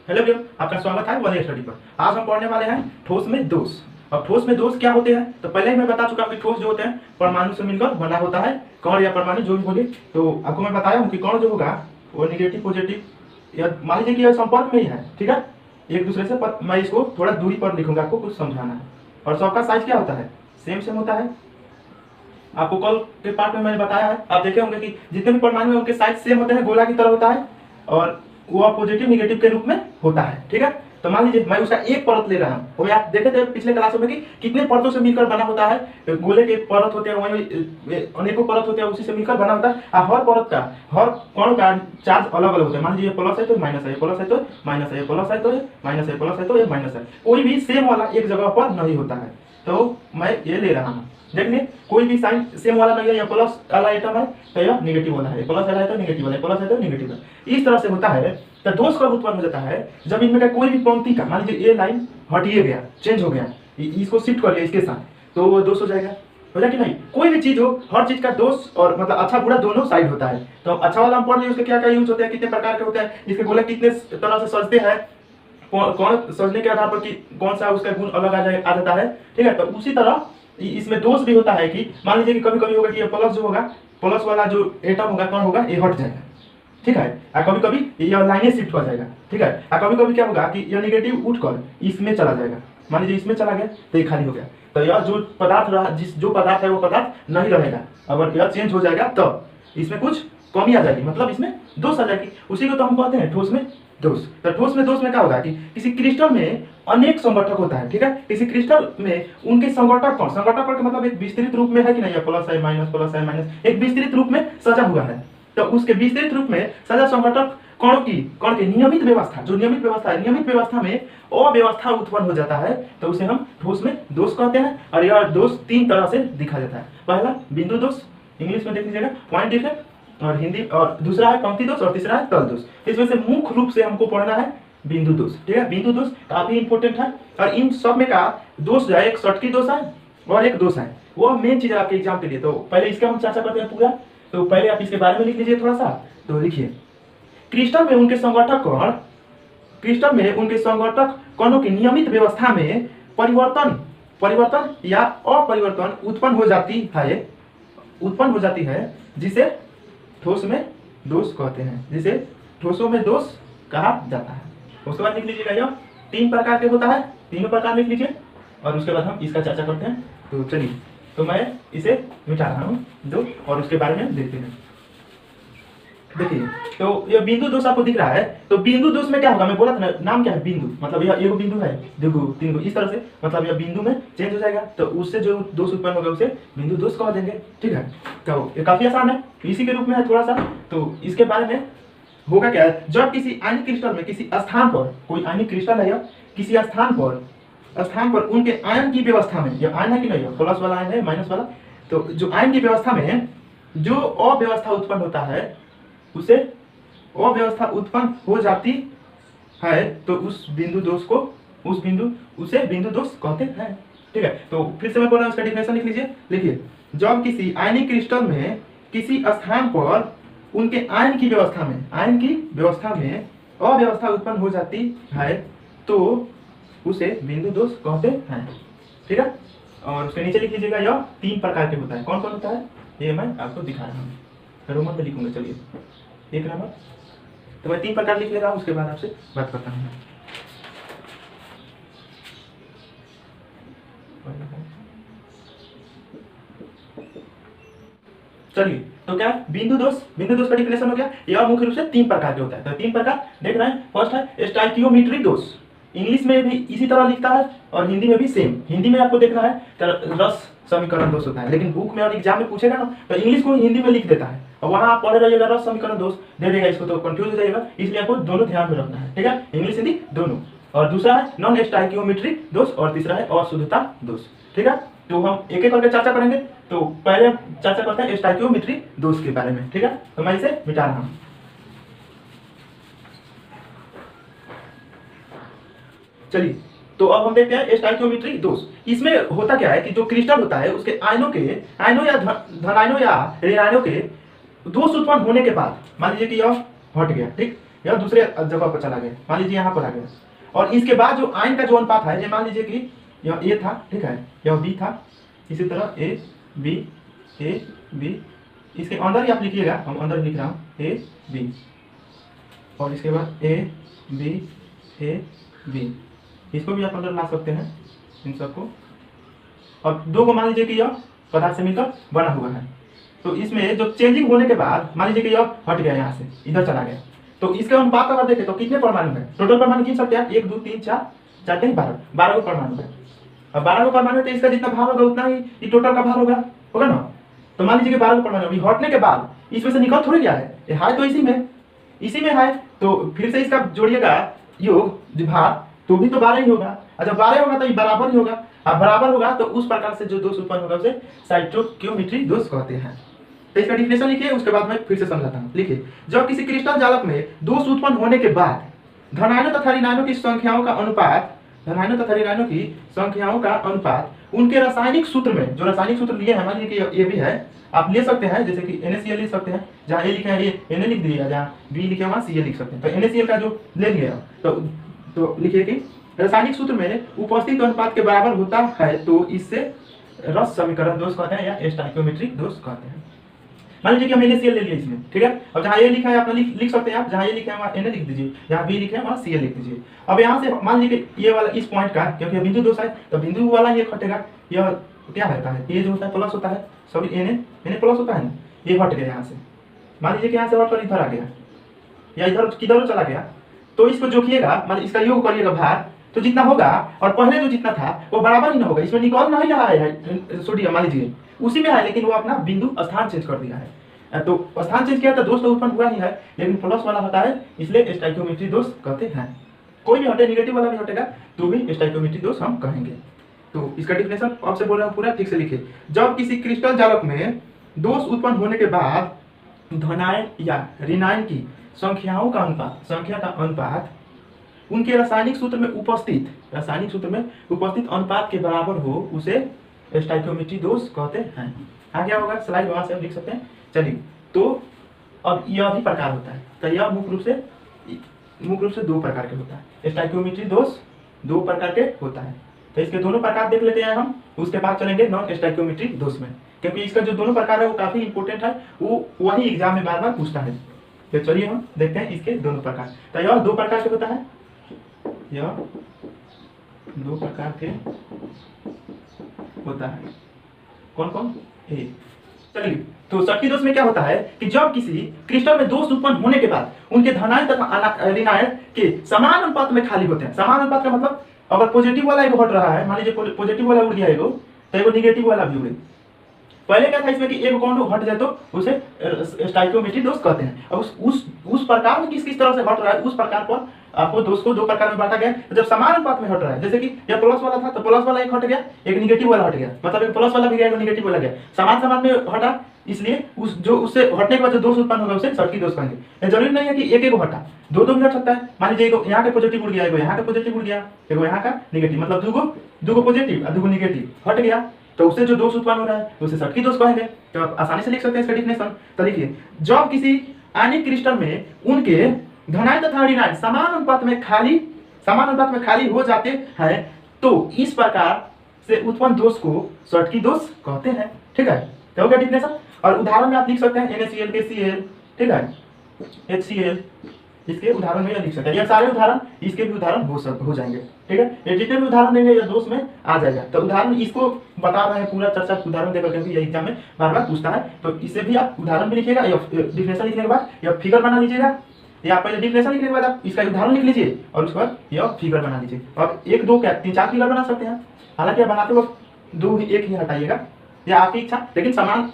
Hello everyone, आपका स्वागत है वन स्टडी पर। आज हम पढ़ने वाले हैं ठोस में दोष। अब ठोस में दोष क्या होते हैं तो पहले ही मैं बता चुका हूं कि ठोस जो होते हैं परमाणु से मिलकर बना होता है। कण या परमाणु जो भी बोले, तो आपको मैं बताया हूं कि कण जो होगा वो निगेटिव पॉजिटिव या मान लीजिए कि यह संपर्क में ही है, ठीक है, एक दूसरे से। पर मैं इसको थोड़ा दूरी पर लिखूंगा, आपको कुछ समझाना है। और सबका साइज क्या होता है, सेम होता है। आपको कल के पार्ट में मैंने बताया है, आप देखे होंगे कि जितने भी परमाणु है उनके साइज सेम होते हैं, गोला की तरह होता है और वो पॉजिटिव निगेटिव के रूप में होता है, ठीक है। तो मान लीजिए मैं उसका एक परत ले रहा हूँ, वो आप देखे थे पिछले क्लासों में कि कितने परतों से मिलकर बना होता है। गोले के परत होते हैं, वहीं अनेकों परत होते हैं, उसी से मिलकर बना होता है। हर परत का, हर कण का चार्ज अलग अलग होता है। मान लीजिए प्लस है तो माइनस है, प्लस है तो माइनस है, प्लस है तो माइनस है, प्लस है तो माइनस है। कोई भी सेम वाला एक जगह पर नहीं होता है। तो मैं ये ले रहा हूँ, देखिए कोई भी साइन सेम वाला नहीं है। या प्लस वाला आइटम है तो यह निगेटिव वाला है, प्लस वाला है तो निगेटिव वाला है, प्लस है तो निगेटिव है। इस तरह से होता है। तो दोष कब उत्पन्न हो जाता है, जब इनमें का कोई भी पंक्ति का, मान लीजिए ये लाइन हटिए गया, चेंज हो गया, इसको शिफ्ट कर लिया इसके साथ, तो वो दोष हो जाएगा। हो जाए कि नहीं, कोई भी चीज हो, हर चीज का दोष और मतलब अच्छा बुरा दोनों साइड होता है। तो अच्छा वाला हम पढ़ लिया, उसके क्या क्या यूज होते हैं, कितने प्रकार के होते हैं, इसके गोले कितने तरह से सजते हैं, कौन सजने के आधार पर कि कौन सा उसका गुण अलग आ जाता है, ठीक है। तो उसी तरह इसमें दोष भी होता है कि मान लीजिए कि कभी कभी होगा कि प्लस जो होगा, प्लस वाला जो एटम होगा, कण होगा, ये हट जाएगा, ठीक है। और कभी कभी यह लाइनें शिफ्ट हो जाएगा, ठीक है। और कभी कभी क्या होगा कि यह निगेटिव उठकर इसमें चला जाएगा। मान लीजिए इसमें चला गया तो ये खाली हो गया, तो यह जो पदार्थ रहा, जो पदार्थ है वो पदार्थ नहीं रहेगा। अगर यह चेंज हो जाएगा तब इसमें कुछ कमी आ जाएगी, मतलब इसमें दोष आ जाएगी। उसी को तो हम कहते हैं ठोस में दोष। तो ठोस में दोष में क्या होगा कि किसी क्रिस्टल में अनेक संगठक होता है, ठीक है। किसी क्रिस्टल में उनके संगठक कौन, संगठक का मतलब एक विस्तृत रूप में है कि नहीं, प्लस है माइनस, प्लस है माइनस, एक विस्तृत रूप में सजा हुआ है। तो उसके विस्तृत रूप में सजा संगठक कण की नियमित व्यवस्था, जो नियमित व्यवस्था है, नियमित व्यवस्था में अव्यवस्था उत्पन्न हो जाता है, तो उसे हम ठोस में दोष कहते हैं। और यह दोष तीन तरह से दिखा जाता है। पहला बिंदु दोष, इंग्लिश में देख लीजिएगा पॉइंट डिफेक्ट, और हिंदी, और दूसरा है पंक्ति दोष, और तीसरा है तल दोष। इसमें से मुख्य रूप से हमको पढ़ना है बिंदु दोष, ठीक है। बिंदु दोष काफी इंपॉर्टेंट है। और इन सब में का दोष जो है, एक सटकी दोष है और एक दोष है, वो मेन चीज है आपके एग्जाम के लिए। तो पहले इसका हम चर्चा करते हैं पूरा। तो पहले आप इसके बारे में लिख लीजिए थोड़ा सा। तो लिखिए, क्रिस्टल में उनके संगठक कण, क्रिस्टल में उनके संगठक कणों की नियमित व्यवस्था में परिवर्तन या अपरिवर्तन उत्पन्न हो जाती है, जिसे ठोस में दोष कहते हैं, जिसे ठोसों में दोष कहा जाता है। उसके बाद लिख लीजिएगा, यह तीन प्रकार के होता है, तीनों प्रकार लिख लीजिए और उसके बाद हम इसका चर्चा करते हैं। तो चलिए, तो मैं इसे मिटा रहा हूँ दो और उसके बारे में देखते हैं। देखिए, तो यह बिंदु दोष आपको दिख रहा है। तो बिंदु दोष में क्या होगा, मैं बोला था ना, नाम क्या है, बिंदु, मतलब यह एगो बिंदु है, देखो तीन गो, इस तरह से, मतलब यह बिंदु में चेंज हो जाएगा, तो उससे जो दोष उत्पन्न होगा उसे बिंदु दोष कह देंगे, ठीक है। तो ये काफी आसान है, इसी के रूप में है थोड़ा सा। तो इसके बारे में होगा क्या है, जब किसी आयनिक क्रिस्टल में किसी स्थान पर, कोई आयनिक क्रिस्टल है या किसी स्थान पर उनके आयन की व्यवस्था में, यह आयन है कि नहीं है, प्लस वाला आयन है माइनस वाला, तो जो आयन की व्यवस्था में जो अव्यवस्था उत्पन्न होता है, उसे अव्यवस्था उत्पन्न हो जाती है, तो उस बिंदु दोष को, उसे बिंदु दोष कहते हैं, ठीक है। तो फिर से मैं बोल रहा हूं, उसका डिफिनेशन लिख लीजिए। लिखिए, जब किसी आयनिक क्रिस्टल में किसी स्थान पर उनके आयन की व्यवस्था में अव्यवस्था उत्पन्न हो जाती है, तो उसे बिंदु दोष कहते हैं, ठीक है। और उसके नीचे लिख लीजिएगा, यह तीन प्रकार के होता है। कौन कौन होता है ये मैं आपको दिखा रहा हूँ, रोमन में लिखूंगा। चलिए, एक नंबर, तो मैं तीन प्रकार लिख ले रहा हूँ, उसके बाद आपसे बात करता हूँ। चलिए, तो क्या बिंदु दोष का डिफिनेशन हो गया। यह मुख्य रूप से तीन प्रकार के होता है। तो तीन प्रकार देख रहे हैं। फर्स्ट है स्टाइकियोमेट्रिक दोष, इंग्लिश में भी इसी तरह लिखता है और हिंदी में भी सेम। हिंदी में आपको देखना है रस समीकरण दोष होता है, लेकिन बुक में और एग्जाम में पूछेगा ना, तो इंग्लिश को हिंदी में लिख देता है और वहां आप पढ़े रहिएगा, रस समीकरण दोष दे देगा इसको, तो कंफ्यूज हो जाएगा। इसलिए आपको दोनों ध्यान में रखना है, ठीक है, इंग्लिश हिंदी दोनों। और दूसरा है नॉन स्टाइकियोमेट्रिक दोष और तीसरा है अशुद्धता दोष, ठीक है। तो हम एक एक करके चर्चा करेंगे। तो पहले चर्चा करते हैं स्टाइकियोमेट्रिक दोष के बारे में, ठीक है। तो मैं इसे मिटा रहा हूं। चलिए, तो अब हम देखते हैं स्टाइकियोमेट्रिक दोष। इसमें होता क्या है कि जो क्रिस्टल होता है उसके आयनों या धनायनों या ऋणायनों के दोष उत्पन्न होने के बाद, मान लीजिए कि यह हट गया, ठीक, यह दूसरे जगह पर चला गया, मान लीजिए यहाँ पर आ गया। और इसके बाद जो आयन का जो अनुपात है, ये मान लीजिए कि यह ए था, ठीक है, यह बी था, इसी तरह ए बी, इसके अंदर ही आप लिखिएगा, हम अंदर लिख रहा हूँ ए बी, और इसके बाद ए बी, इसको भी आप अंदर ला सकते हैं इन सबको। और दो को मान लीजिए कि यह पदार्थ से मिलकर बना हुआ है, तो इसमें जो चेंजिंग होने के बाद मान लीजिए कि यह हट गया, यहाँ से इधर चला गया, तो इसके अनुपात अगर देखें तो कितने परमाणु है, टोटल परमाणु गिन सकते हैं 1 2 3 4 4 नहीं 12 को परमाणु है। अब 12 को परमाणु है तो इसका जितना भार होगा उतना ही ये टोटल का भार होगा ना। तो मान लीजिए कि 12 को परमाणु अभी हटने के बाद इसमें से निकल थोड़ी गया है तो इसी में है, तो फिर से इसका जोड़िएगा योग भार, तो भी तो 12 ही होगा। अच्छा 12 होगा तो ये बराबर ही होगा, अब बराबर होगा तो उस प्रकार से जो दोष उत्पन्न होगा उसे स्टोइकियोमेट्रिक दोष कहते हैं। तो इसका डिफिनेशन लिखिए, उसके बाद मैं फिर से समझाता हूँ। लिखिए, जब किसी क्रिस्टल जालक में दोष उत्पन्न होने के बाद धनायनों तथा ऋणायनों की संख्याओं का अनुपात उनके रासायनिक सूत्र में, जो रासायनिक सूत्र लिए हैं, मान लीजिए कि ये भी है, आप ले सकते हैं, जैसे कि NaCl लिख सकते हैं, जहाँ ए लिखे हैं ये Na लिख दीजिएगा, जहाँ बी लिखे हैं वहाँ Cl लिख सकते हैं। तो NaCl का जो ले लिया तो लिखिए कि रासायनिक सूत्र में उपस्थित अनुपात के बराबर होता है, तो इससे रस समीकरण दोष कहते हैं या स्टोइकियोमेट्रिक दोष कहते हैं। मान लीजिए कि हम NaCl ले लिया इसमें, ठीक है। अब जहाँ ए लिखा है आप लिख सकते हैं, आप जहाँ ए लिखा है वहाँ Na लिख दीजिए, जहाँ बी लिखे हैं वहाँ Cl लिख दीजिए। अब यहाँ से मान लीजिए कि ये वाला इस पॉइंट का, क्योंकि बिंदु दोष है तो बिंदु वाला ये हटेगा, यह क्या रहता है, ये जो होता है प्लस होता है, सॉरी Na प्लस होता है ना, ये हट गया यहाँ से। मान लीजिए कि यहाँ से हटकर इधर आ गया या इधर किधर चला गया, तो इसको जोड़िएगा, मतलब इसका योग करिएगा भार, तो जितना होगा और पहले जो जितना था वो बराबर ही ना होगा, इसमें निकल नहीं रहा है सोडियम, मान लीजिए उसी में है, लेकिन वो अपना बिंदु स्थान चेंज कर दिया है। तो स्थान चेंज किया तो दोष तो उत्पन्न हुआ ही है, लेकिन प्लस वाला होता है, इसलिए स्टोइकियोमेट्रिक दोष कहते हैं। कोई भी हटे, निगेटिव वाला भी हटेगा तो भी स्टोइकियोमेट्रिक दोष हम कहेंगे। तो इसका डिफिनेशन आपसे बोल रहा हूँ पूरा ठीक से लिखिए। जब किसी क्रिस्टल जालक में दोष उत्पन्न होने के बाद धनायन या ऋणायन की संख्या का अनुपात उनके रासायनिक सूत्र में उपस्थित अनुपात के बराबर हो, उसे स्टोइकियोमेट्रिक दोष कहते हैं। आगे होगा स्लाइड, वहां से हम लिख सकते हैं। चलिए, तो अब यह भी प्रकार होता है, तो यह मुख्य रूप से 2 प्रकार के होता है। स्टोइकियोमेट्रिक दोष 2 प्रकार के होता है, तो इसके दोनों प्रकार देख लेते हैं हम, उसके बाद चलेंगे नॉन स्टोइकियोमेट्रिक दोष में, क्योंकि इसका जो दोनों प्रकार है वो काफी इंपॉर्टेंट है, वो वही एग्जाम में बार पूछता है। तो चलिए हम देखते हैं इसके दोनों प्रकार। तो यह 2 प्रकार के होता है, यह 2 प्रकार के होता है। कौन कौन? ए। चलिए, तो शक्ति दोष में क्या होता है कि जब किसी क्रिस्टल में दोष उत्पन्न होने के बाद उनके धनायन तथा ऋणायन के समान अनुपात में खाली होते हैं। समान अनुपात का मतलब अगर पॉजिटिव वाला एगो हट रहा है, मान लीजिए पॉजिटिव वाला उड़ गया एगो, तो एगो निगेटिव वाला भी उड़े। पहले क्या था इसमें कि एक कौन हट जाए तो उसे स्टोइकियोमेट्रिक दोष कहते हैं। अब उस प्रकार में किस तरह से हट रहा है, उस प्रकार पर आपको दोष को 2 प्रकार में बांटा गया। तो जब समान अनुपात में हट रहा है, जैसे कि यह प्लस वाला था तो प्लस वाला एक हट गया, एक निगेटिव वाला हट गया, मतलब एक प्लस वाला भी गया, एक निगेटिव वाला गया, समान में हटा, इसलिए उससे हटने के बाद जो दोष उत्पन्न होगा उसे शक्ति दोष कहेंगे। जरूरी नहीं है कि एक हटा, 2 भी हट सकता है। मान लीजिए यहाँ के पॉजिटिव उड़ गया, एगो यहाँ का पॉजिटिव उड़ गया, एगो यहाँ का निगेटिव, मतलब 2 पॉजिटिव और 2 निगेटिव हट गया, तो उससे जो दोष उत्पन्न हो रहा है उसे शक्ति दोष कहेंगे। तो आप आसानी से लिख सकते हैं इसका डिफिनेशन। तो लिखिए, जब किसी आयनिक क्रिस्टल में उनके धनायन तथा ऋणायन समान अनुपात में खाली हो जाते हैं, तो इस प्रकार से उत्पन्न दोष को शक्ति दोष कहते हैं। ठीक है, तो हो गया डिफिनेशन। और उदाहरण में आप लिख सकते हैं NaCl के Cl, ठीक है, HCl, इसके उदाहरण में लिख सकते हैं। ये सारे उदाहरण, इसके भी उदाहरण हो जाएंगे। ठीक है, ये जितने भी उदाहरण देंगे ये दोष में आ जाएगा। तो उदाहरण इसको बता रहे हैं पूरा चर्चा उदाहरण देकर, क्योंकि ये एग्जाम में बार पूछता है। तो इससे भी आप उदाहरण भी लिखिएगा, या डिफिनेशन लिखने के बाद या फिगर बना लीजिएगा, या पहले डिफिनेशन लिखने के बाद आप इसका उदाहरण लिख लीजिए और उसके बाद यह फिगर बना लीजिए। और 1 2 क्या 3 4 फिगर बना सकते हैं। हालांकि आप बनाते वक्त 2 ही 1 ही हटाइएगा, या आपकी इच्छा, लेकिन समान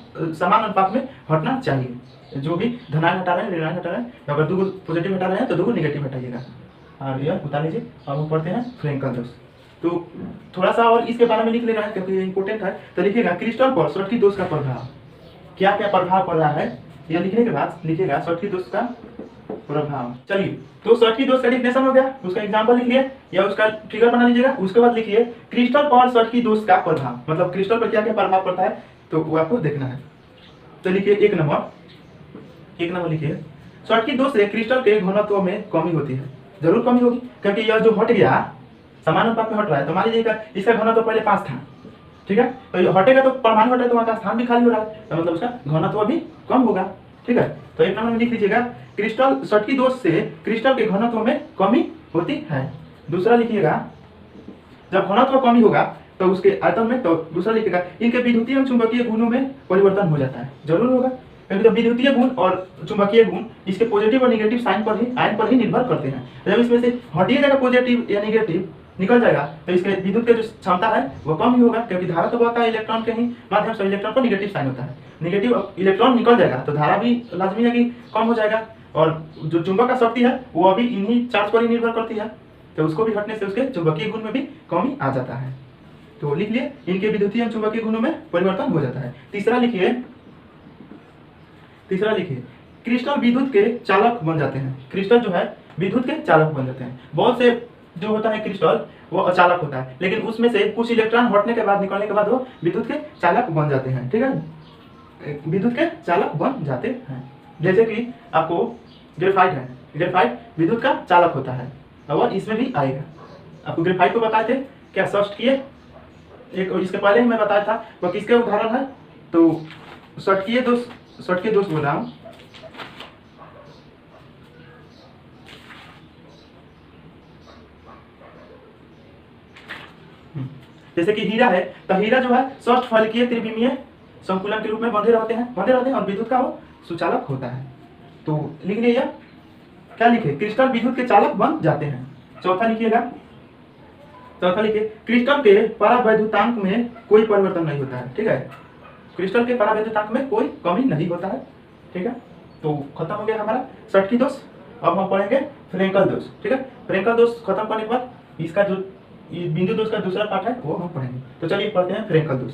अनुपात में हटना चाहिए। जो भी धनायन हटा रहे हैं, ऋणायन हटा रहे हैं, अगर 2 पॉजिटिव हटा रहे हैं तो 2 निगेटिव हटाइएगा। और यह उतार लीजिए। अब हम पढ़ते हैं फ्रैंकल दोष। तो थोड़ा सा और इसके बारे में लिख लेना है, क्योंकि ये इंपॉर्टेंट है। तो लिखिएगा, क्रिस्टल पर शक्ति दोष का प्रभाव, क्या क्या प्रभाव पड़ रहा है, यह लिखने के बाद लिखिएगा शक्ति दोष का प्रभाव। चलिए, तो शक्ति दोष का डिफिनेशन हो गया, उसका एग्जांपल लिख लिए या उसका फिगर बना लीजिएगा। उसके बाद लिखिए क्रिस्टल पर शक्ति दोष का प्रभाव, मतलब क्रिस्टल पर क्या क्या प्रभाव पड़ता है, तो वो आपको देखना है। तो लिखिए 1 नंबर लिखिए, शॉर्ट की दोष से क्रिस्टल के घनत्व में कमी होती है। जरूर कमी होगी, क्योंकि यह जो हट गया समान अनुपात में हट रहा है, तो मान लीजिएगा इसका घनत्व पहले 5 था, ठीक है, तो ये हटेगा तो परमाणु हटे तो वहाँ का स्थान भी खाली हो रहा है, तो मतलब उसका घनत्व भी कम होगा, ठीक है। तो एक नंबर में लिख लीजिएगा, क्रिस्टल शॉर्ट की दोष से क्रिस्टल के घनत्व में कमी होती है। दूसरा लिखिएगा, जब घनत्व कमी होगा तो उसके आयतन में, तो दूसरा लिखेगा इनके विद्युतीय और चुंबकीय गुणों में परिवर्तन हो जाता है। जरूर होगा, क्योंकि जब विद्युतीय गुण और चुंबकीय गुण इसके पॉजिटिव और नेगेटिव साइन पर ही, आयन पर ही निर्भर करते हैं। जब इसमें से हटिए जाएगा पॉजिटिव या नेगेटिव निकल जाएगा, तो इसके विद्युत की जो क्षमता है वो कम ही होगा, क्योंकि धारा तो बहता है इलेक्ट्रॉन के ही माध्यम से, इलेक्ट्रॉन पर नेगेटिव साइन होता है, नेगेटिव इलेक्ट्रॉन निकल जाएगा तो धारा भी लाजमी है कि कम हो जाएगा। और जो चुंबक का शक्ति है वो अभी इन्हीं चार्ज पर ही निर्भर करती है, तो उसको भी हटने से उसके चुंबकीय गुण में भी कमी आ जाता है। तो लिख लिए, इनके विद्युतीय और चुंबकीय गुणों में परिवर्तन हो जाता है। तीसरा लिखिए, क्रिस्टल विद्युत के चालक बन जाते हैं। क्रिस्टल जो है विद्युत के चालक बन जाते हैं। बहुत से जो होता है क्रिस्टल वो अचालक होता है, लेकिन उसमें से कुछ इलेक्ट्रॉन हटने के बाद, निकलने के बाद वो विद्युत के चालक बन जाते हैं, ठीक है, विद्युत के चालक बन जाते हैं। जैसे कि आपको ग्रेफाइट है, ग्रेफाइट विद्युत का चालक होता है, और इसमें भी आएगा। आपको ग्रेफाइट को बताए थे क्या, षष्ठ किए, एक इसके पहले ही मैं बताया था, वो किसके उदाहरण है, तो षटकीय दोष बोल रहा हूँ। जैसे कि हीरा है, तो हीरा जो है षष्ठ फलकीय त्रिविमीय संकुलन के रूप में बंधे रहते हैं और विद्युत का वो सुचालक होता है। तो लिख लीजिए, क्या लिखे, क्रिस्टल विद्युत के चालक बन जाते हैं। चौथा लिखिएगा, क्रिस्टल के परावैद्युतांक में कोई परिवर्तन नहीं होता है, ठीक है, क्रिस्टल के परावैद्युतांक में कोई कमी नहीं होता है, ठीक है। तो खत्म हो गया हमारा षटकी दोष। अब हम पढ़ेंगे फ्रेंकल दोष, ठीक है। फ्रेंकल दोष खत्म करने के बाद इसका जो बिंदु दोष का दूसरा पार्ट है वो हम पढ़ेंगे। तो चलिए पढ़ते हैं फ्रेंकल दोष।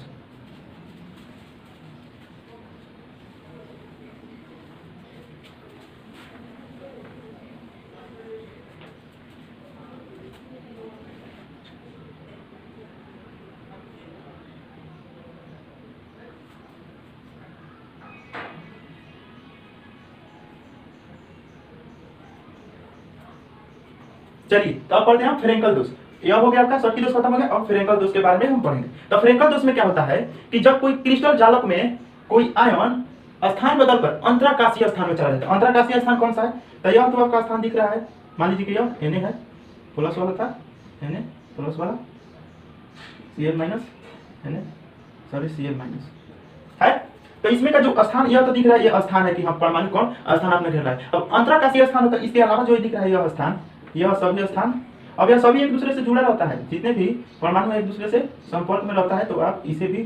चलिए तो अब पढ़ते हैं फ्रेंकल दोष। यह हो गया आपका षटकी दोष खत्म हो गया। अब फ्रेंकल दोष के बारे में हम पढ़ेंगे। तो फ्रेंकल दोष में क्या होता है कि जब कोई क्रिस्टल जालक में कोई आयन स्थान बदलकर अंतराकाशीय स्थान में चला जाता है। अंतराकाशीय स्थान कौन सा है, तो यह तो आपका स्थान दिख रहा है, मान लीजिए कि यह Na है, प्लस वाला था, Na प्लस वाला, Cl minus, Na sorry Cl minus है। तो इसमें का जो स्थान यह तो दिख रहा है, यह स्थान है कि हम परमाणु कौन स्थान आपने घेर रहा है। अब अंतराकाशीय स्थान होता है, इसके अलावा जो दिख रहा है यह स्थान, यह सभी स्थान, अब यह सभी एक दूसरे से जुड़ा रहता है। जितने भी परमाणु एक दूसरे से संपर्क में रहता है, तो आप इसे भी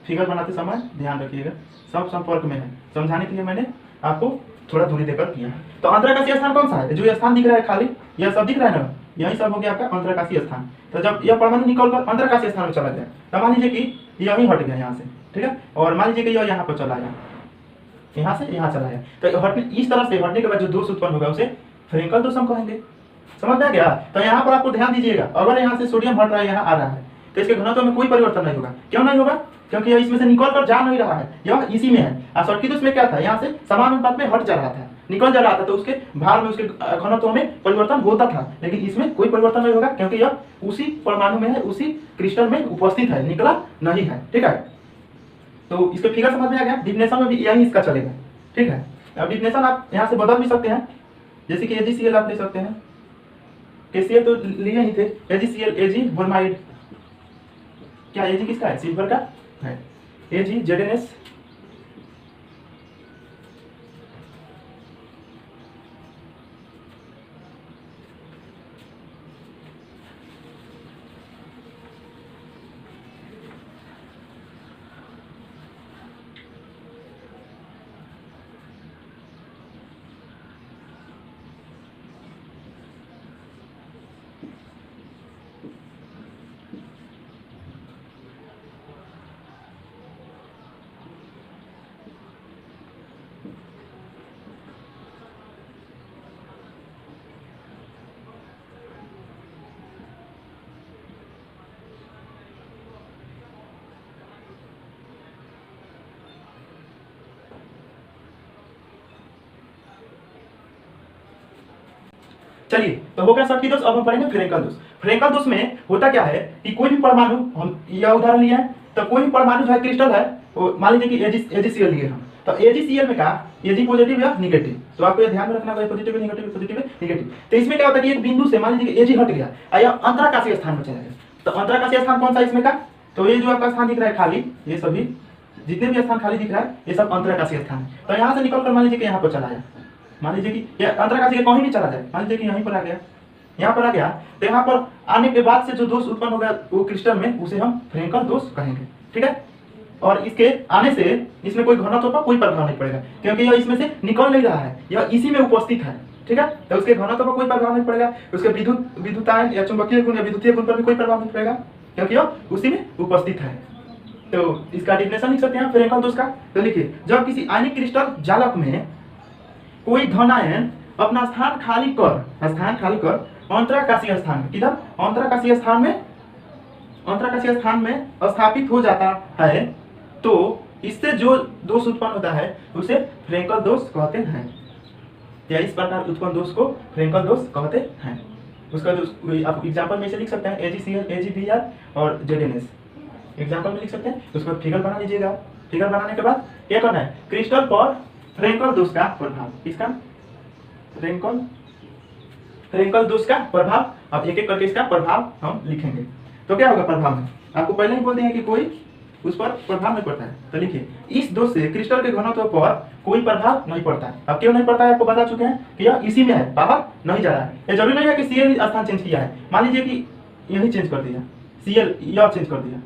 फिगर बनाते समय ध्यान रखिएगा, सब संपर्क में है। समझाने के लिए मैंने आपको थोड़ा दूरी देकर किया है। तो अंतराकाशीय स्थान कौन सा है, जो यह स्थान दिख रहा है खाली, यह सब दिख रहा है ना, यही सब हो गया आपका अंतराकाशीय स्थान। तो जब यह परमाणु निकलकर अंतराकाशीय स्थान में चला गया, तो मान लीजिए कि यही हट गया यहाँ से, ठीक है, और मान लीजिए कि यह यहाँ पर चला गया, यहाँ से यहाँ चला गया, तो हटने, इस तरह से हटने के बाद जो दोष उत्पन्न होगा उसे फ्रेंकल दोष हम कहेंगे। समझ में गया। तो यहाँ पर आपको ध्यान दीजिएगा, अगर यहाँ से सोडियम हट रहा है, यहाँ आ रहा है, तो इसके घनत्व में कोई परिवर्तन नहीं होगा। क्यों नहीं होगा, क्योंकि यह इसमें से निकल कर जा नहीं रहा है, यह इसी में है। और षटकी दोष में क्या था, यहाँ से समान अनुपात में हट जा रहा था, निकल जा रहा था, तो उसके भार में, उसके घनत्व में परिवर्तन होता था। लेकिन इसमें कोई परिवर्तन नहीं होगा, क्योंकि यह उसी परमाणु में है, उसी क्रिस्टल में उपस्थित है, निकला नहीं है, ठीक है। तो इसके फिगर समझ में आ गया। डिफिनेशन में भी यही इसका चलेगा, ठीक है। अब डिफिनेशन आप यहाँ से बदल भी सकते हैं, जैसे कि AgCl आप ले सकते हैं, KCl तो लिए ही थे, AgCl Ag ब्रोमाइड, क्या Ag किसका है, सिल्वर का है, AgZNS चलिए, तो हो गया सबकी दोस्त। अब हम पढ़ेंगे फ्रेंकल दोष। फ्रेंकल दोष में होता क्या है कि कोई भी परमाणु, हम यह उदाहरण लिया है, तो कोई भी परमाणु जो है क्रिस्टल है, वो मान लीजिए कि AgCl लिए हम, तो AgCl में क्या, Ag पॉजिटिव या निगेटिव, तो आपको ये ध्यान में रखना है पॉजिटिव है निगेटिव। तो इसमें क्या होता है कि एक बिंदु से मान लीजिए कि Ag हट गया और यह अंतराकाशीय स्थान में चला गया, तो अंतराकाशीय स्थान कौन सा इसमें का, तो ये जो आपका स्थान दिख रहा है खाली, ये सभी जितने भी स्थान खाली दिख रहा है ये सब अंतराकाशीय स्थान है। तो यहाँ से निकल कर मान लीजिए कि यहाँ पर चला जाए, मान लीजिए कि यह अंतराकाशीय कहीं भी चला जाए, मान लीजिए कि यहीं पर आ गया, यहाँ पर आ गया, तो यहाँ पर आने के बाद से जो दोष उत्पन्न होगा वो क्रिस्टल में, उसे हम फ्रेंकल दोष कहेंगे। ठीक है, और इसके आने से इसमें कोई घनत्व पर कोई प्रभाव नहीं पड़ेगा, क्योंकि यह इसमें से निकल नहीं रहा है, यह इसी में उपस्थित है। ठीक है, तो उसके घनत्व पर कोई प्रभाव नहीं पड़ेगा, उसके विद्युतायन या चुंबकीय गुण या विद्युतीय गुण पर भी कोई प्रभाव नहीं पड़ेगा, क्योंकि यह उसी में उपस्थित है। तो इसका डिफिनेशन लिख सकते हैं फ्रेंकल दोष का। तो लिखिए, जब किसी आयनिक क्रिस्टल जालक में कोई धनायन अपना स्थान खाली कर अंतराकाशीय स्थान में, किधर, अंतराकाशीय स्थान में स्थापित हो जाता है, तो इससे जो दोष उत्पन्न होता है उसे फ्रेंकल दोष कहते हैं, या इस प्रकार उत्पन्न दोष को फ्रेंकल दोष कहते हैं। उसका आप एग्जांपल में से लिख सकते हैं AgCl, AgBr और ZnS, एग्जांपल में लिख सकते हैं। उसको फिगर बना लीजिएगा। फिगर बनाने के बाद क्या करना है, क्रिस्टल पर फ्रेंकल दोष का प्रभाव, इसका फ्रेंकल दोष का प्रभाव, अब एक एक करके इसका प्रभाव हम लिखेंगे। तो क्या होगा प्रभाव में, आपको पहले ही बोल दिया कि कोई उस पर प्रभाव नहीं पड़ता है। तो लिखिए, इस दोष से क्रिस्टल के घनत्व पर कोई प्रभाव नहीं पड़ता है। अब क्यों नहीं पड़ता है आपको बता चुके हैं कि यह इसी में है, बाहर नहीं जा रहा है। ये जरूरी नहीं है कि Cl स्थान चेंज किया है, मान लीजिए कि यही चेंज कर दिया, Cl यह चेंज कर दिया,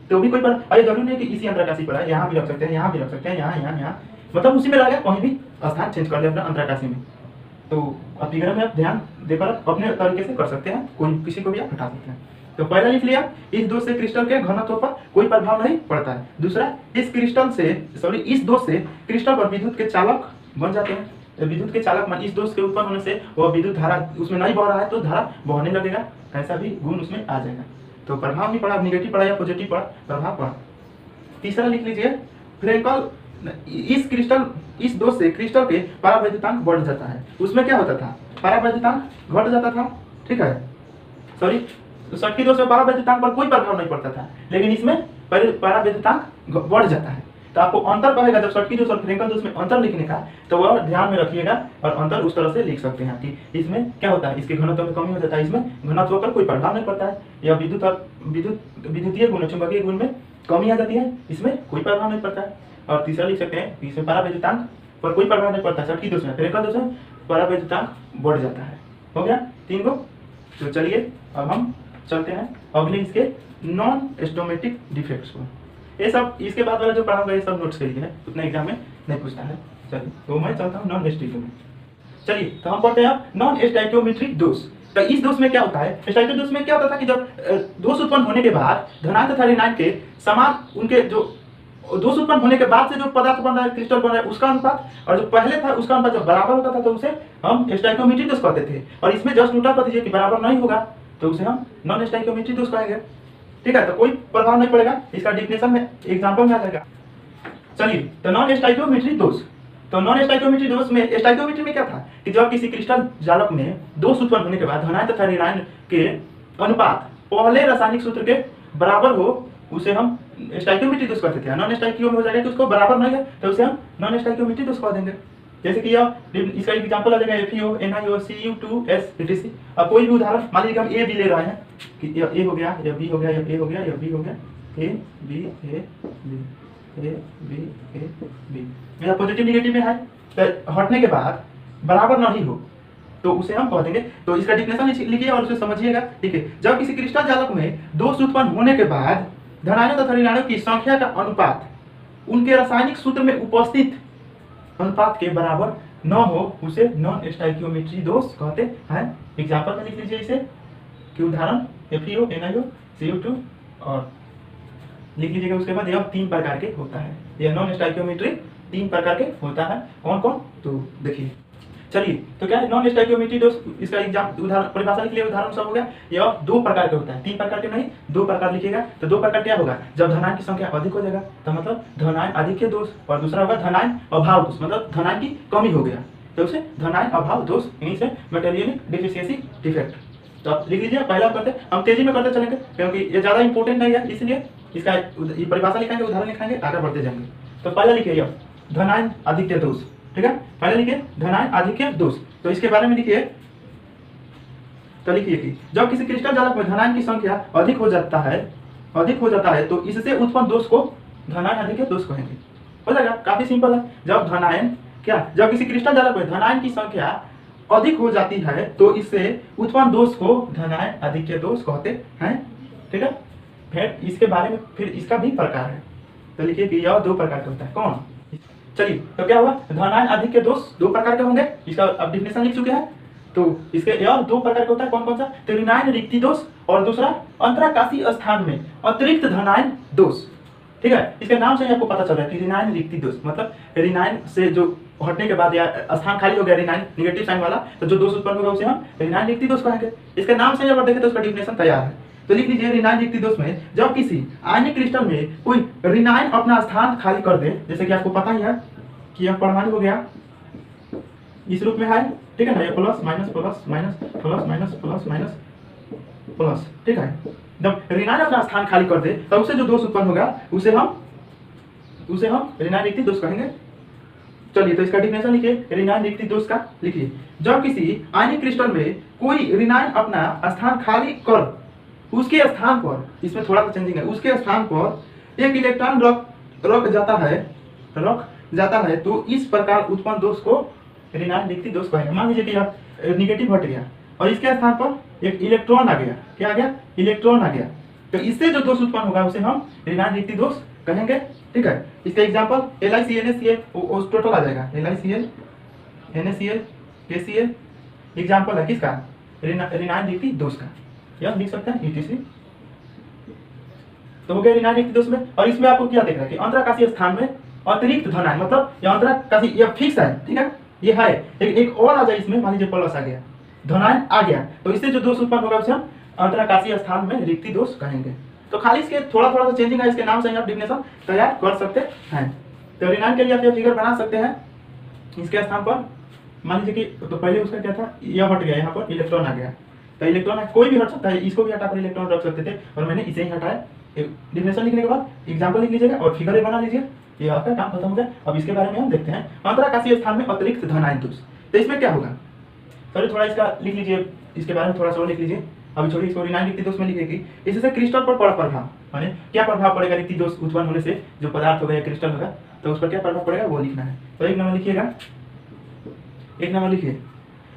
तो भी कोई पर, अरे जरूरी नहीं कि इसी अंतराकाशी पर है, यहाँ भी रख सकते हैं, यहाँ भी रख सकते हैं, यहाँ, मतलब उसी में लगा कहीं भी स्थान चेंज कर दिया अपना अंतराकाशी में। तो अब फिगर में आप ध्यान देकर अपने तरीके से कर सकते हैं, कोई किसी को भी आप हटा सकते हैं। तो पहला लिख लिया, इस दोष से क्रिस्टल के घनत्व पर कोई प्रभाव नहीं पड़ता है। दूसरा, इस दोष से क्रिस्टल पर विद्युत के चालक बन जाते हैं। तो विद्युत के चालक मान, इस दोष के उत्पन्न होने से वह विद्युत धारा उसमें नहीं बह रहा है, तो धारा बहने लगेगा, ऐसा भी गुण उसमें आ जाएगा। तो प्रभाव नहीं पड़ा, निगेटिव पड़ा या पॉजिटिव पड़ा, प्रभाव पड़ा। तीसरा लिख लीजिए, फ्रेंकल इस दोष से क्रिस्टल के परावैद्युतांक बढ़ जाता है। उसमें क्या होता था, परावैद्युतांक घट जाता था। ठीक है, तो षटकी दोष में परावैद्युतांक पर कोई प्रभाव नहीं पड़ता था, लेकिन इसमें परावैद्युतांक बढ़ जाता है। तो आपको अंतर पड़ेगा जब षटकी दोष और फ्रेंकल दोष में अंतर लिखने का, तो वह ध्यान में रखिएगा और अंतर उस तरह से लिख सकते हैं कि इसमें क्या होता है, इसके घनत्व में कमी हो जाता है, इसमें घनत्व पर कोई प्रभाव नहीं पड़ता है, या विद्युतीय गुण चुंबकीय गुण में कमी आ जाती है, इसमें कोई प्रभाव नहीं पड़ता है। और तीसरा लिख सकते हैं, इसमें परावैद्युतांक पर कोई प्रभाव नहीं पड़ता, षटकी दोष में, फ्रेंकल दोष में परावैद्युतांक बढ़ जाता है। हो गया 3 गो। तो चलिए अब हम चलते हैं अगले इसके नॉन एस्टोमेटिक डिफेक्ट्स को। ये सब इसके बाद वाला जो पढ़ाऊंगा ये सब नोट्स के लिए है, उतना एग्जाम में नहीं पूछता है। चलिए, तो मैं चलता हूँ नॉन एस्टोमेट्रिक। चलिए, तो हम पढ़ते हैं नॉन एस्टोमेट्रिक दोष। तो इस दोष में क्या होता है, स्टोमेट्रिक दोष में क्या होता था कि जब दोष उत्पन्न होने के बाद धनायन तथा ऋणायन के समान, उनके जो दोष उत्पन्न होने के बाद से जो पदार्थ बन रहा है, क्रिस्टल बन रहा है, उसका अनुपात और जो पहले था उसका अनुपात जब बराबर होता था तो उसे हम स्टोइकोमेट्रिक दोष कहते थे। और इसमें जस्ट उल्टा कर दीजिए कि बराबर नहीं होगा तो उसे हम नॉन स्टोइकोमेट्रिक दोष कहेंगे। ठीक है, तो कोई प्रभाव नहीं पड़ेगा, इसका डिफिनेशन में एग्जांपल में आ जाएगा। चलिए, तो नॉन स्टोइकोमेट्रिक दोष, तो नॉन स्टोइकोमेट्रिक दोष में, स्टोइकोमेट्री में क्या था कि जब किसी क्रिस्टल जालक में दोष उत्पन्न होने के बाद धनायन तथा ऋणायन के अनुपात पहले रासायनिक सूत्र के बराबर हो, उसे हम स्टोइकोमेट्रिक दोष कहते थे। नॉन स्टोइको में हो जाएगा कि उसको बराबर नहीं है तो उसे हम नॉन स्टोइकोमेट्रिक दोष कह देंगे। जैसे कि यह इसका एग्जांपल आ जाएगा FeO, NiO, Cu2S etc। अब कोई भी उदाहरण मान लीजिए हम A B ले रहे हैं कि यह A हो गया, यह B हो गया, यह A हो गया, यह B हो गया, A B A B A B A B, यह पॉजिटिव निगेटिव में है, तो हटने के बाद बराबर नहीं हो तो उसे हम कह देंगे। तो इसका डिफिनेशन लिखिए और उसे समझिएगा। ठीक है, जब किसी क्रिस्टल जालक में दोष उत्पन्न होने के बाद धनायनों तथा ऋणायनों की संख्या का अनुपात उनके रासायनिक सूत्र में उपस्थित अनुपात के बराबर न हो, उसे नॉन स्टोइकोमेट्रिक दोष कहते हैं। एग्जांपल में लिख लीजिए इसे कि उदाहरण FeO, NiO, Cu2 और लिख लीजिएगा। उसके बाद यह 3 प्रकार के होता है, यह नॉन स्टोइकोमेट्रिक 3 प्रकार के होता है। कौन कौन, तो देखिए। चलिए, तो क्या है नॉन स्टोइकोमेट्रिक दोष, इसका एग्जाम उदाहरण परिभाषा लिख लिए, उदाहरण सब हो गया। यह 2 प्रकार के होता है, 3 प्रकार के नहीं, 2 प्रकार लिखिएगा। तो 2 प्रकार क्या होगा, जब धनायन की संख्या अधिक हो जाएगा तो मतलब धनायन अधिक के दोष, और दूसरा होगा धनायन अभाव दोष, मतलब धनायन की कमी हो गया। तो उसे धनायन अभाव दोष, इंग्लिश में मेटेरियलिक डिफिशियंसी डिफेक्ट। तो आप लिख लीजिए, पहला करते हम तेजी में करते चलेंगे क्योंकि ये ज़्यादा इंपॉर्टेंट नहीं है, इसलिए इसका ये परिभाषा लिखाएंगे, उदाहरण लिखाएंगे, आगे बढ़ते जाएंगे। तो पहला लिखिए धनायन आधिक्य दोष, ठीक है। पहले लिखिए धनायन आधिक्य दोष। तो इसके बारे में लिखिए, तो लिखिए कि जब किसी क्रिस्टल जालक में धनायन की संख्या अधिक हो जाता है तो इससे उत्पन्न दोष को धनायन आधिक्य दोष कहेंगे। हो जाएगा, काफी सिंपल है। जब किसी क्रिस्टल जालक में धनायन की संख्या अधिक हो जाती है तो इससे उत्पन्न दोष को धनायन आधिक्य दोष कहते हैं, ठीक है। फिर इसके बारे में फिर इसका भी प्रकार है, तो लिखिए कि यह 2 प्रकार का होता है। कौन? चलिए, तो क्या हुआ, धनायन आधिक्य दोष 2 प्रकार के होंगे, इसका अब डिफिनेशन लिख चुके हैं। तो इसके यह 2 प्रकार का होता है, कौन कौन सा? तो ऋणायन रिक्ति दोष और दूसरा अंतराकाशी स्थान में अतिरिक्त धनायन दोष, ठीक है। इसके नाम से आपको पता चल रहा है कि ऋणायन रिक्ति दोष मतलब ऋणायन से जो हटने के बाद या स्थान खाली हो गया ऋणायन निगेटिव साइन वाला, तो जो दोष उत्पन्न होगा उसे हम ऋणायन रिक्ति दोष कहेंगे। इसके नाम से अगर देखें तो उसका डिफिनेशन तैयार है। तो लिख लीजिए ऋणायन रिक्ति दोष में जब किसी आयनिक क्रिस्टल में कोई ऋणायन अपना स्थान खाली कर दे, जैसे कि आपको पता ही है कि यह परमाणु हो गया इस रूप में है, ठीक है ना, ये plus minus plus minus plus minus plus minus plus, ठीक है। जब ऋणायन अपना स्थान खाली कर दे तब उससे जो दोष उत्पन्न होगा उसे हम ऋणायन रिक्ति दोष कहेंगे। चलिए, तो इसका डिफिनेशन लिखिए ऋणायन रिक्ति दोष का। लिखिए, जब किसी आयनिक क्रिस्टल में कोई ऋणायन अपना स्थान खाली कर उसके स्थान पर, इसमें थोड़ा सा चेंजिंग है, उसके स्थान पर एक इलेक्ट्रॉन रख जाता है तो इस प्रकार उत्पन्न दोष को ऋणायन रिक्ति दोष कहेंगे। मान लीजिए कि यह निगेटिव हट गया और इसके स्थान पर एक इलेक्ट्रॉन आ गया, क्या आ गया? इलेक्ट्रॉन आ गया, तो इससे जो दोष उत्पन्न होगा उसे हम ऋणायन रिक्ति दोष कहेंगे, ठीक है। इसका एग्जांपल LiCl टोटल आ जाएगा, LiCl NaCl KCl एग्जांपल है किसका? ऋणायन रिक्ति दोष का, यह लिख सकते हैं ETC। तो हो गया ऋणायन रिक्ति दोष में। और इसमें आपको क्या देख रहा है कि अंतराकाशीय स्थान में अतिरिक्त धनायन, मतलब यह अंतराकाशी, यह फिक्स है, ठीक है, ये है, एक और आ जाए इसमें, मान लीजिए प्लस आ गया, धनायन आ गया, तो इससे जो दोष उत्पन्न होगा उसे हम अंतराकाशीय स्थान में रिक्ति दोष कहेंगे। तो खाली इसके थोड़ा सा चेंजिंग है, इसके नाम से आप डिफिनेशन तैयार कर सकते हैं। तो ऋणायन के लिए आप यह फिगर बना सकते हैं, इसके स्थान पर मान लीजिए कि तो पहले उसका क्या था, यह हट गया, यहाँ पर इलेक्ट्रॉन आ गया, तो इलेक्ट्रॉन कोई भी हट सकता है, इसको भी हटाकर इलेक्ट्रॉन रख सकते थे और मैंने इसे ही हटाया। डिफिनेशन लिखने के बाद एग्जाम्पल लिख लीजिएगा और फिगर बना लीजिए, ये आपका काम खत्म हो गया। अब इसके बारे में हम देखते हैं अंतराकाशीय स्थान में अतिरिक्त धनायन दोष। तो इसमें क्या होगा, सॉरी थोड़ा इसका लिख लीजिए, इसके बारे में थोड़ा सा और लिख लीजिए। अभी छोड़िए इसको, ऋणायन रिक्ति दोष में लिखेगी इससे क्रिस्टल पर पड़ा प्रभाव, माने क्या प्रभाव पड़ेगा रिक्ति दोष उत्पन्न होने से, जो पदार्थ होगा या क्रिस्टल होगा तो उस पर क्या प्रभाव पड़ेगा वो लिखना है। तो एक नंबर लिखिएगा, एक नंबर लिखिए,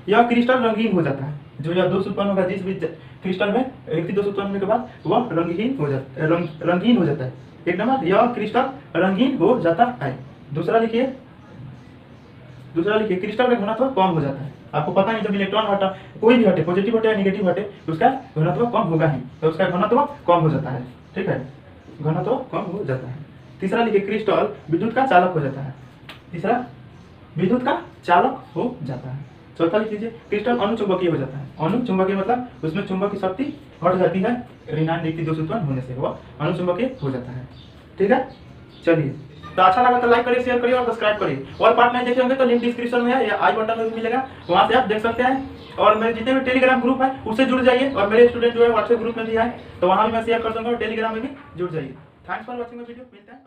यह क्रिस्टल रंगीन हो जाता है, जो यह दोष उत्पन्न होगा जिस भी क्रिस्टल में रिक्ति दोष उत्पन्न होने के बाद वह रंगीन हो जाता है। एक नंबर, यह क्रिस्टल रंगीन हो जाता है। दूसरा लिखिए क्रिस्टल का घनत्व कम हो जाता है। आपको पता नहीं, जब इलेक्ट्रॉन हटा, कोई भी हटे, पॉजिटिव हटे या नेगेटिव हटे, तो उसका घनत्व कम होगा ही, तो उसका घनत्व कम हो जाता है, ठीक है, घनत्व कम हो जाता है। तीसरा लिखिए, क्रिस्टल विद्युत का चालक हो जाता है। तीसरा, विद्युत का चालक हो जाता है। चौथा लिख लीजिए, क्रिस्टल अनुचुंबकीय हो जाता है। अनुचुंबकीय मतलब उसमें चुंबक की शक्ति हट जाती है, ऋणायन रिक्ति दोष उत्पन्न होने से वह अनुचुंबकीय हो जाता है, ठीक है। चलिए, तो अच्छा लगा तो लाइक करिए, शेयर करिए और सब्सक्राइब करिए। और पार्ट नहीं देखे होंगे तो लिंक डिस्क्रिप्शन में है या आई बटन में भी मिलेगा, वहां से आप देख सकते हैं। और मेरे जितने भी टेलीग्राम ग्रुप है उससे जुड़ जाइए, और मेरे स्टूडेंट जो है व्हाट्सएप ग्रुप में भी है, तो वहां भी मैं शेयर कर दूंगा, और टेलीग्राम में भी जुड़ जाइए। Thanks for watching my video, मिलते हैं।